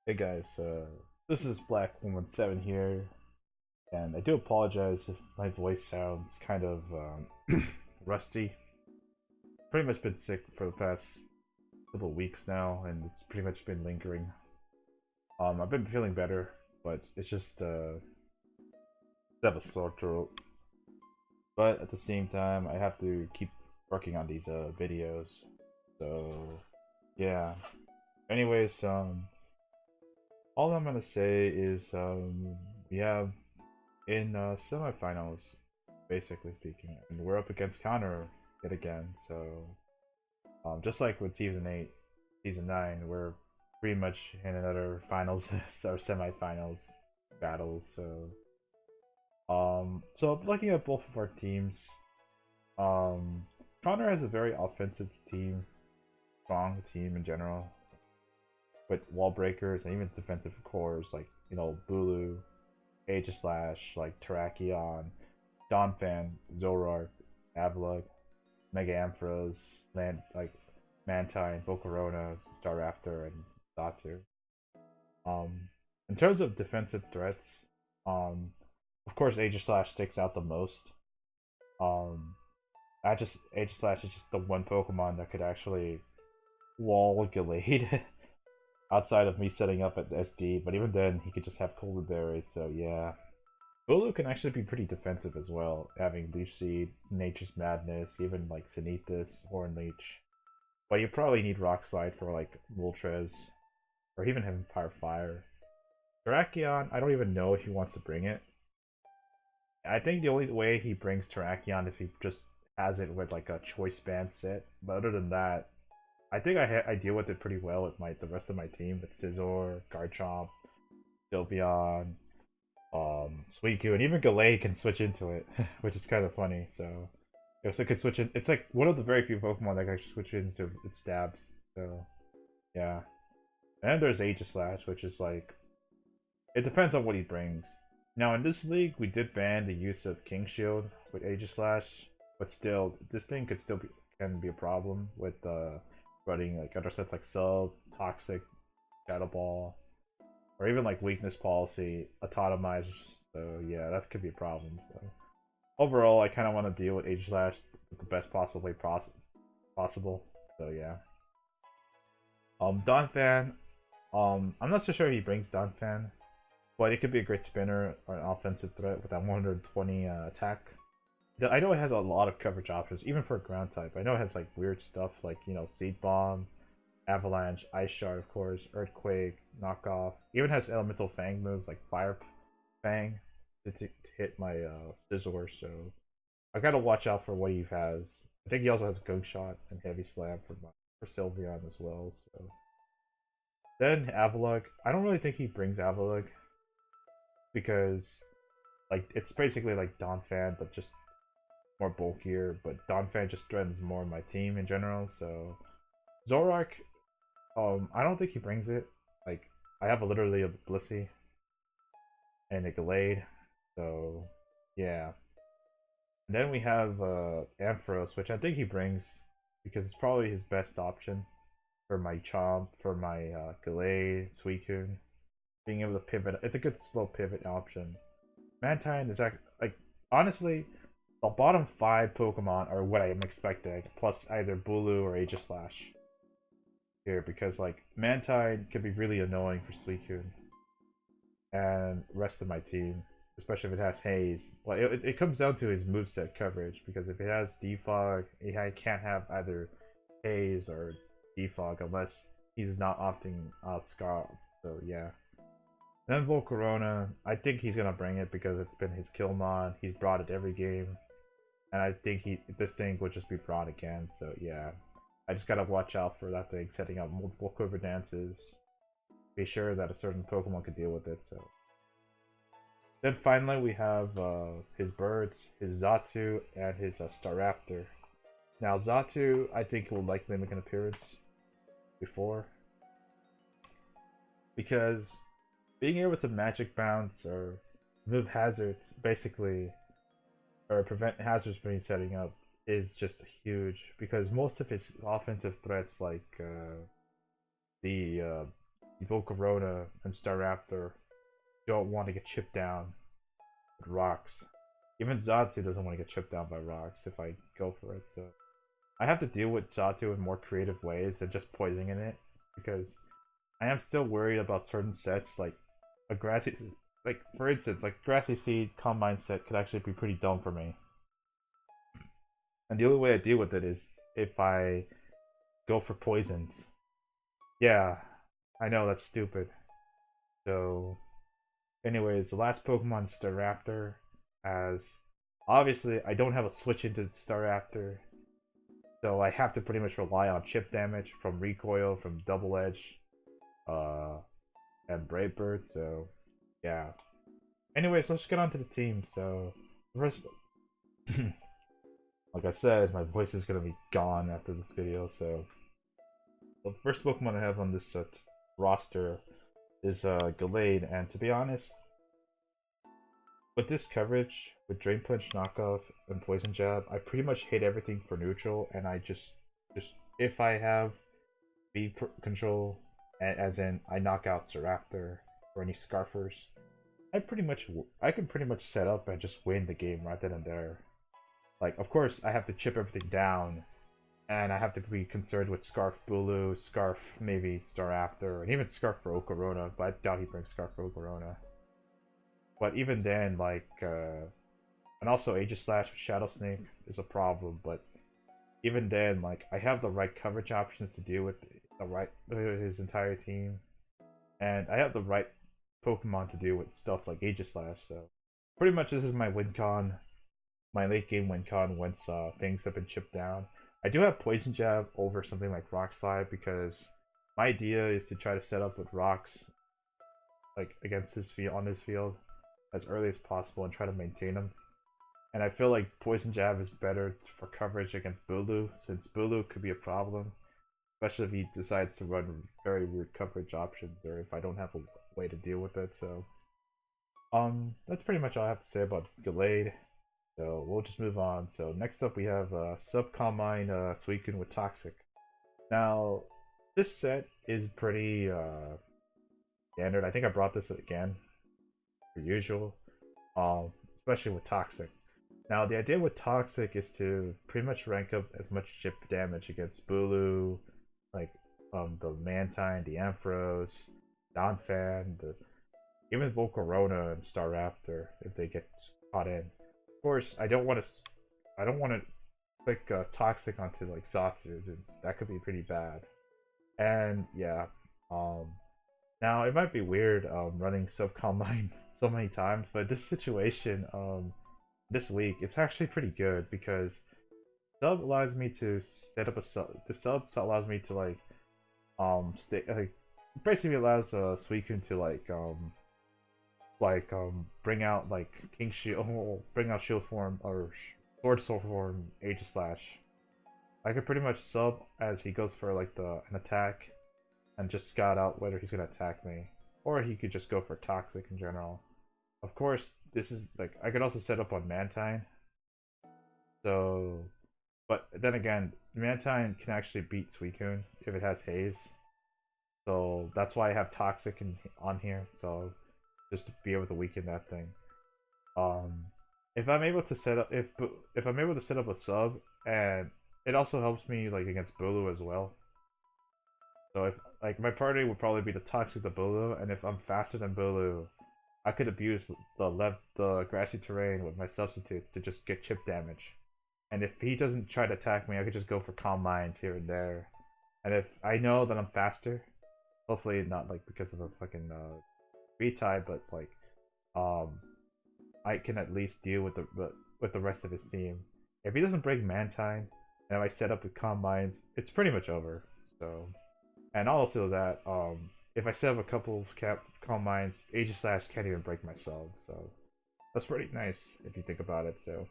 Hey guys, this is Black117 here, and I do apologize if my voice sounds kind of rusty. Pretty much been sick for the past couple of weeks now, and it's pretty much been lingering. I've been feeling better, but it's just have a sore throat. But at the same time, I have to keep working on these videos. So yeah. Anyways, all I'm gonna say is we have in semifinals, basically speaking, and we're up against Connor yet again. So just like with season 8, season 9, we're pretty much in another finals or semifinals battles. So looking at both of our teams, um, Connor has a very offensive team, strong team in general, with wall breakers and even defensive cores like Bulu, Aegislash, like Terrakion, Donphan, Zoroark, Avalugg, Mega Ampharos, like Mantine, Volcarona, Staraptor, and Satu. Um, in terms of defensive threats, um, of course Aegislash sticks out the most. Um, I just Aegislash is just the one Pokemon that could actually wall Gallade outside of me setting up at SD, but even then he could just have Cold Berries, so yeah. Bulu can actually be pretty defensive as well, having Leech Seed, Nature's Madness, even like Sanitas, Horn Leech. But you probably need Rock Slide for like Moltres, or even having Power Fire. Terrakion, I don't even know if he wants to bring it. I think the only way he brings Terrakion if he just has it with like a choice band set. But other than that, I think I deal with it pretty well with the rest of my team with Scizor, Garchomp, Sylveon, Suicune, and even Gallade can switch into it, which is kind of funny. So if it could switch it, it's like one of the very few Pokemon that can actually switch into its stabs. So yeah, and there's Aegislash, which is like it depends on what he brings. Now in this league, we did ban the use of King Shield with Aegislash, but still, this thing could still be can be a problem with running like other sets like Sub, Toxic, Shadow Ball, or even like Weakness Policy, Autotomize. So yeah, that could be a problem. So overall, I kind of want to deal with Aegislash the best possible way possible. So yeah. Donphan. I'm not so sure he brings Donphan, but it could be a great spinner or an offensive threat with that 120 attack. I know it has a lot of coverage options, even for a ground type. I know it has like weird stuff like Seed Bomb, Avalanche, Ice Shard, of course, Earthquake, Knockoff. Even has Elemental Fang moves like Fire Fang to hit my Scizor. So I gotta watch out for what he has. I think he also has Gunk Shot and Heavy Slam for Sylveon as well. So then Avalugg, I don't really think he brings Avalugg because like it's basically like Donphan but just more bulkier. But Donphan just threatens more my team in general. So Zoroark, I don't think he brings it. Like I have literally a Lissy and a Gallade, so yeah. And then we have Ampharos, which I think he brings because it's probably his best option for my Chomp, for my Gallade, Suicune. Being able to pivot, it's a good slow pivot option. Mantine is like honestly, the bottom 5 Pokemon are what I am expecting, plus either Bulu or Aegislash here, because like Mantine can be really annoying for Suicune and rest of my team, especially if it has Haze. Well, it comes down to his moveset coverage, because if it has Defog, it can't have either Haze or Defog unless he's not opting out Scarlet. So yeah. Then Volcarona, I think he's gonna bring it because it's been his kill mod. He's brought it every game, and I think this thing would just be brought again. So yeah, I just gotta watch out for that thing setting up multiple quiver dances. Be sure that a certain Pokemon could deal with it. So then finally we have his birds, his Xatu, and his Staraptor. Now Xatu, I think will likely make an appearance before, because being able to magic bounce or move hazards, basically, or prevent hazards being setting up, is just huge. Because most of his offensive threats, like the Volcarona and Staraptor don't want to get chipped down with rocks. Even Xatu doesn't want to get chipped down by rocks if I go for it, so I have to deal with Xatu in more creative ways than just poisoning it, because I am still worried about certain sets, like a Grassy, like for instance, like Grassy Seed Combine set could actually be pretty dumb for me. And the only way I deal with it is if I go for poisons. Yeah, I know that's stupid. So, anyways, the last Pokemon, Staraptor, as obviously I don't have a switch into Staraptor, so I have to pretty much rely on chip damage from Recoil, from Double Edge, uh, and Brave Bird. So, yeah. Anyways, let's get on to the team. So, first, like I said, my voice is gonna be gone after this video. So, the first Pokemon I have on this roster is Gallade, and to be honest, with this coverage, with Drain Punch, Knockoff, and Poison Jab, I pretty much hit everything for neutral, and I just if I have speed control, as in I knock out Staraptor or any Scarfers, I can pretty much set up and just win the game right then and there. Like, of course, I have to chip everything down, and I have to be concerned with Scarf Bulu, Scarf maybe Staraptor, and even Scarf for Ocarona, but I doubt he brings Scarf for Ocarona. But even then, like, and also Aegislash with Shadow Snake is a problem, but even then, like, I have the right coverage options to deal with his entire team, and I have the right Pokemon to deal with stuff like Aegislash, so pretty much this is my win con, my late game win con once things have been chipped down. I do have Poison Jab over something like Rock Slide because my idea is to try to set up with rocks like against his field on his field as early as possible and try to maintain them. And I feel like Poison Jab is better for coverage against Bulu, since Bulu could be a problem, especially if he decides to run very weird coverage options or if I don't have a way to deal with it. So, that's pretty much all I have to say about Gallade. So we'll just move on. So next up we have Subcombine Suicune with Toxic. Now, this set is pretty standard. I think I brought this again, per usual, especially with Toxic. Now, the idea with Toxic is to pretty much rank up as much chip damage against Bulu, like the Mantine, the Ampharos, Donphan, even Volcarona and Staraptor if they get caught in. Of course, I don't want to click Toxic onto like Xatu, since that could be pretty bad. And yeah, now it might be weird running Subcombine so many times, but this situation this week it's actually pretty good because sub allows me to set up a sub. The sub allows me to like stay like basically allows Suicune to bring out like King Shield, bring out Shield form or Sword form Aegislash. I could pretty much sub as he goes for like an attack and just scout out whether he's gonna attack me, or he could just go for Toxic in general. Of course, this is like I could also set up on Mantine. So, but then again, Mantine can actually beat Suicune if it has Haze. So that's why I have Toxic on here. So just to be able to weaken that thing. If I'm able to set up if I'm able to set up a sub, and it also helps me like against Bulu as well. So if like my party would probably be the Toxic the Bulu, and if I'm faster than Bulu, I could abuse the grassy terrain with my substitutes to just get chip damage. And if he doesn't try to attack me, I could just go for Calm Minds here and there. And if I know that I'm faster, hopefully not like because of a fucking tie, but like I can at least deal with the rest of his team. If he doesn't break Mantine, and if I set up with Calm Minds, it's pretty much over. So, and also that if I set up a couple of Calm Minds, Aegislash can't even break myself. So that's pretty nice if you think about it. So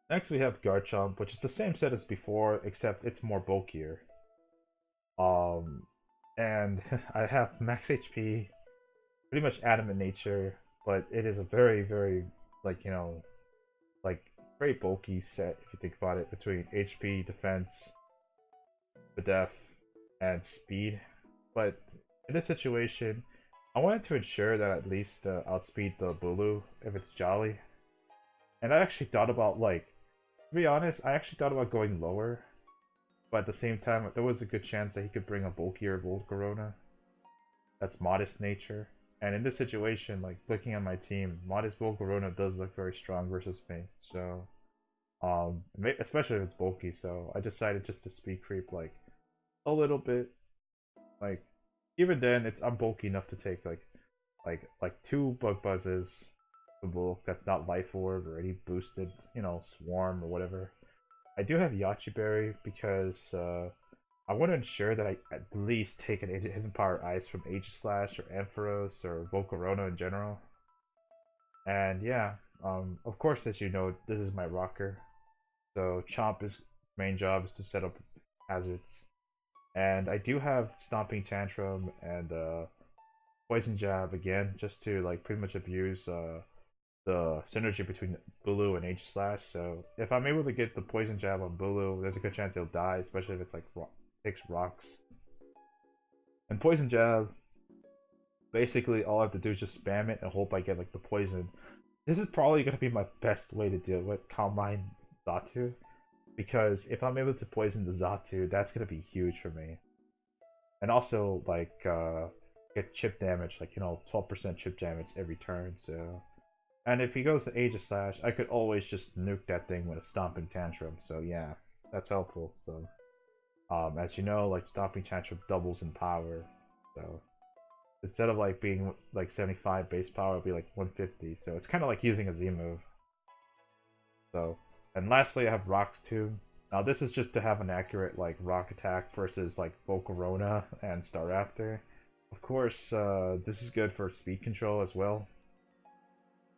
next we have Garchomp, which is the same set as before, except it's more bulkier. And I have max HP, pretty much adamant nature, but it is a very, very, like, you know, like, very bulky set if you think about it, between HP, defense, the def, and speed. But in this situation, I wanted to ensure that at least outspeed the Bulu if it's Jolly. And I actually thought about like, to be honest, I actually thought about going lower. But at the same time, there was a good chance that he could bring a bulkier Volcarona. That's modest nature. And in this situation, like looking at my team, modest Volcarona does look very strong versus me. So, especially if it's bulky. So I decided just to speed creep like a little bit. Like even then, I'm bulky enough to take like two bug buzzes. That's not life orb or any boosted, swarm or whatever. I do have Yachi Berry because I want to ensure that I at least take an Hidden Power Ice from Aegislash or Ampharos or Volcarona in general. And yeah, of course, as you know, this is my rocker. So Chomp's main job is to set up hazards. And I do have Stomping Tantrum and Poison Jab again, just to like pretty much abuse the synergy between Bulu and Aegislash. So if I'm able to get the Poison Jab on Bulu, there's a good chance he'll die, especially if it's like takes rocks. And Poison Jab, basically all I have to do is just spam it and hope I get like the poison. This is probably gonna be my best way to deal with Calm Mind Xatu, because if I'm able to poison the Xatu, that's gonna be huge for me. And also like get chip damage, like 12% chip damage every turn. So, and if he goes to Aegislash, I could always just nuke that thing with a Stomping Tantrum. So yeah, that's helpful. So, as you know, like Stomping Tantrum doubles in power. So instead of like being like 75 base power, it'll be like 150. So it's kind of like using a Z move. So, and lastly, I have Rocks too. Now this is just to have an accurate like rock attack versus like Volcarona and Staraptor. Of course, this is good for speed control as well.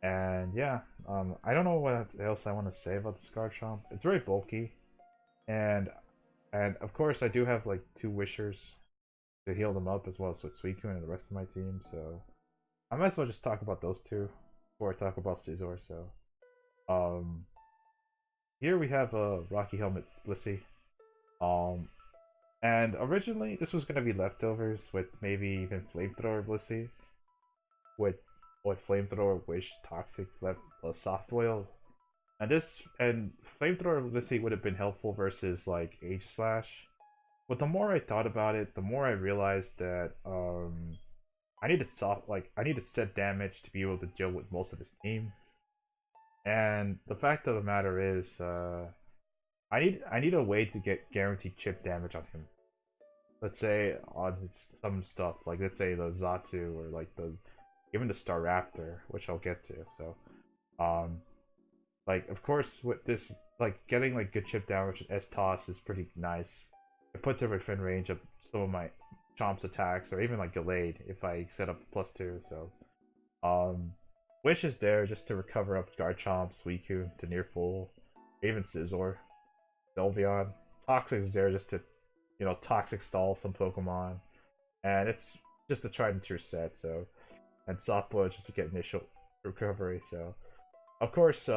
And yeah, I don't know what else I want to say about the Garchomp. It's very bulky, and of course I do have like two Wishers to heal them up as well, so it's Suicune and the rest of my team. So I might as well just talk about those two before I talk about Scizor. So um, here we have a Rocky Helmet Lissy. And originally this was gonna be leftovers with maybe even Flamethrower Lissy, with Flamethrower, Wish, Toxic, Soft Boil, and Flamethrower Lissy would have been helpful versus like Aegislash. But the more I thought about it, the more I realized that I need to set damage to be able to deal with most of his team. And the fact of the matter is, I need a way to get guaranteed chip damage on him. Let's say on some stuff, like let's say the Xatu or like even the Staraptor, which I'll get to. So, like of course with this, like getting like good chip damage with S-Toss is pretty nice. It puts it within range of some of my Chomp's attacks, or even like Gallade if I set up +2. So, Wish is there just to recover up Garchomp, Suicune to near full, even Scizor, Sylveon. Toxic is there just to, Toxic stall some Pokemon, and it's just a tried and true set. So, and Softboil just to get initial recovery. So, of course,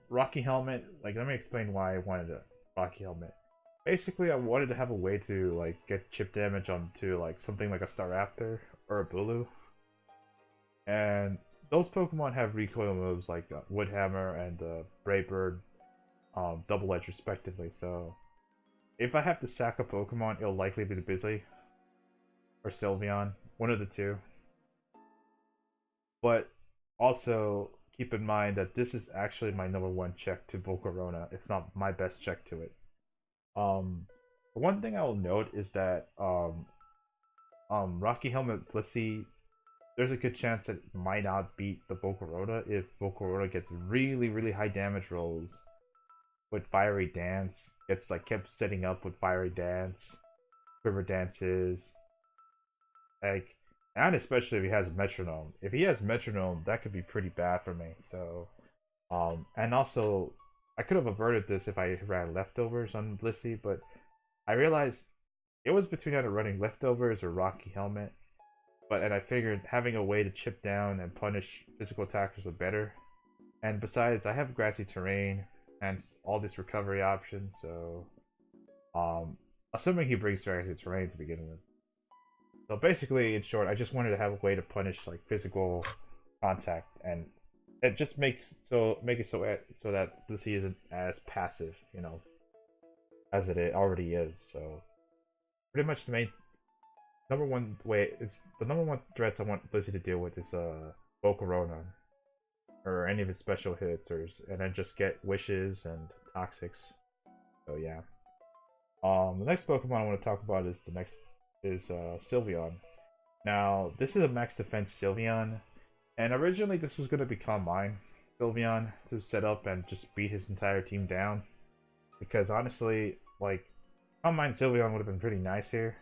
Rocky Helmet. Like, let me explain why I wanted a Rocky Helmet. Basically, I wanted to have a way to like get chip damage onto like something like a Staraptor or a Bulu, and those Pokemon have recoil moves like Woodhammer and Brave Bird, Double Edge respectively. So if I have to sack a Pokemon, it'll likely be the Bizly or Sylveon, one of the two. But also keep in mind that this is actually my #1 check to Volcarona, if not my best check to it. One thing I will note is that Rocky Helmet Blissey, there's a good chance that it might not beat the Volcarona if Volcarona gets really, really high damage rolls with Fiery Dance. It's like kept setting up with Fiery Dance, Quiver Dances, like, and especially if he has Metronome. If he has Metronome, that could be pretty bad for me. So, and also, I could have averted this if I ran Leftovers on Blissey, but I realized it was between either running Leftovers or Rocky Helmet. And I figured having a way to chip down and punish physical attackers was better. And besides, I have grassy terrain and all these recovery options, so assuming he brings grassy terrain to begin with. So basically, in short, I just wanted to have a way to punish like physical contact, and it just make it so that Lissy isn't as passive, you know, as it already is. So pretty much the main number one way it's the number one threats I want Lizzie to deal with is Volcarona or any of his special hits, or and then just get wishes and toxics. So yeah. The next Pokemon I want to talk about is Sylveon. Now this is a max defense Sylveon, and originally this was gonna become mine Sylveon to set up and just beat his entire team down. Because honestly, like, Mine Sylveon would have been pretty nice here.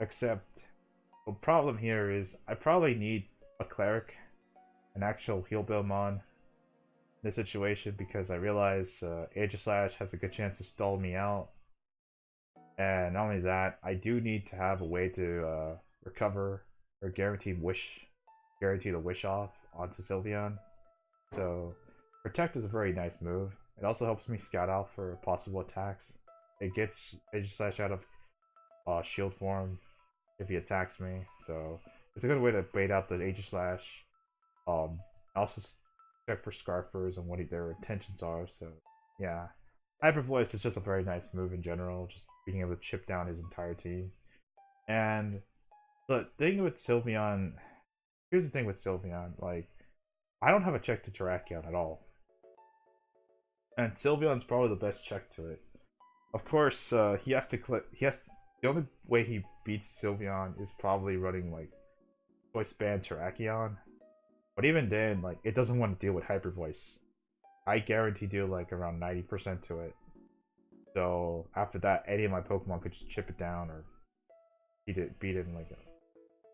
Except the problem here is I probably need a cleric, an actual heal build mon in this situation, because I realize Aegislash has a good chance to stall me out. And not only that, I do need to have a way to recover or guarantee the wish off onto Sylveon. So Protect is a very nice move. It also helps me scout out for possible attacks. It gets Aegislash out of shield form if he attacks me, so it's a good way to bait out the Aegislash. Also check for Scarfers and what their intentions are. So yeah, Hyper Voice is just a very nice move in general, just being able to chip down his entire team. And the thing with Sylveon, here's the thing with Sylveon, like, I don't have a check to Terrakion at all, and Sylveon's probably the best check to it. Of course, he has to click. The only way he beats Sylveon is probably running like Choice Band Terrakion. But even then, like, it doesn't want to deal with Hyper Voice. I guarantee deal like around 90% to it. So after that, any of my Pokemon could just chip it down or beat it in like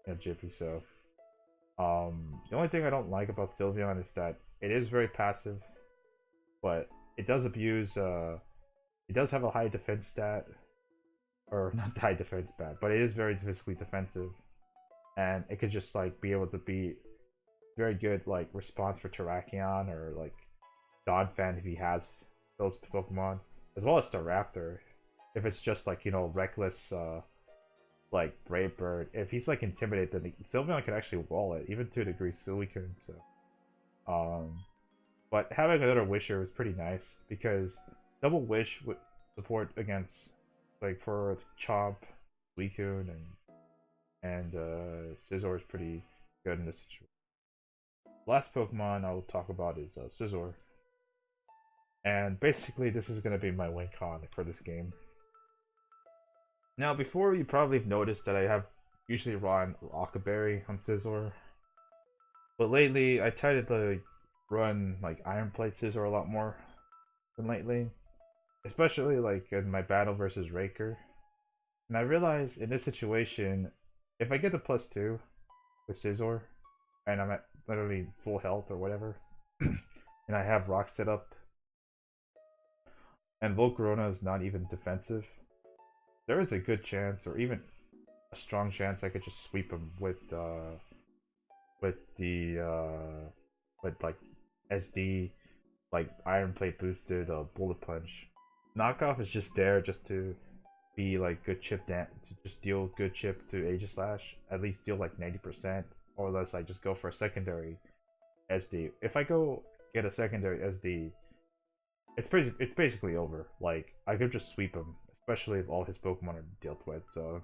a jiffy. So the only thing I don't like about Sylveon is that it is very passive, but it does abuse. It does have a high defense stat, or not high defense stat, but it is very physically defensive, and it could just like be able to be very good like response for Terrakion or like Donphan if he has those Pokemon, as well as the Raptor. If it's just like, you know, reckless like Brave Bird, if he's like intimidated, then Sylveon can actually wall it, even to a degree Suicune. So but having another Wisher is pretty nice, because double Wish would support against, like, for Chomp, Suicune, and Scizor is pretty good in this situation. Last Pokemon I'll talk about is Scizor. And basically this is going to be my win con for this game. Now before, you probably have noticed that I have usually run Rockberry on Scizor. But lately I tried to run like Iron Plate Scizor a lot more than lately. Especially like in my battle versus Raker. And I realized in this situation, if I get the +2 with Scizor, and I'm at literally full health or whatever, and I have Rock set up, and Volcarona is not even defensive, there is a good chance, or even a strong chance, I could just sweep him with like SD, like Iron Plate boosted Bullet Punch. Knockoff is just there just to be like good chip to just deal good chip to Aegislash, at least deal like 90%, or unless I just go for a secondary SD. If I go get a secondary SD, it's basically over. Like, I could just sweep him, especially if all his Pokemon are dealt with. So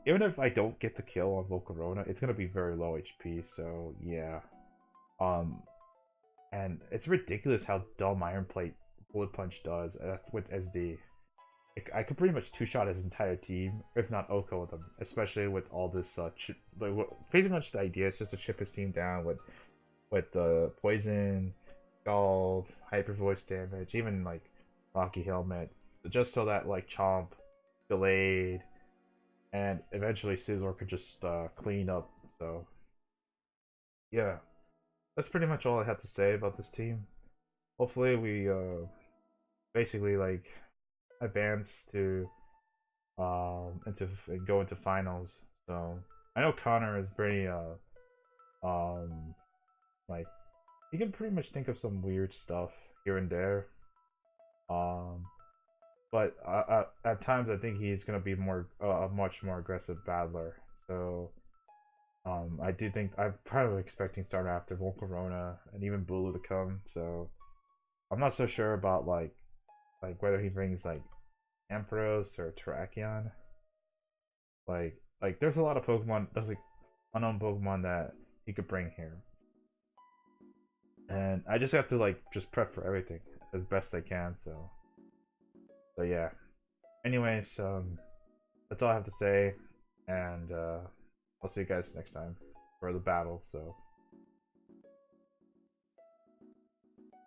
even if I don't get the kill on Volcarona, it's gonna be very low HP. So yeah, and it's ridiculous how dumb Iron Plate Bullet Punch does with SD. I could pretty much two-shot his entire team, if not Oko them, especially with all this pretty much the idea is just to chip his team down with the poison, scald, hyper voice damage, even like Rocky Helmet, just so that like Chomp, delayed, and eventually Scizor could just clean up. So yeah, that's pretty much all I have to say about this team. Hopefully we basically like advance to and go into finals. So I know Connor is pretty like, he can pretty much think of some weird stuff here and there. Um but at times I think he's gonna be more a much more aggressive battler. So I do think I'm probably expecting starter after Volcarona and even Bulu to come. So I'm not so sure about like whether he brings like Ampharos or Terrakion. Like there's a lot of Pokemon. There's like unknown Pokemon that he could bring here, and I just have to like just prep for everything as best I can. So yeah. Anyways, that's all I have to say, and I'll see you guys next time for the battle. So.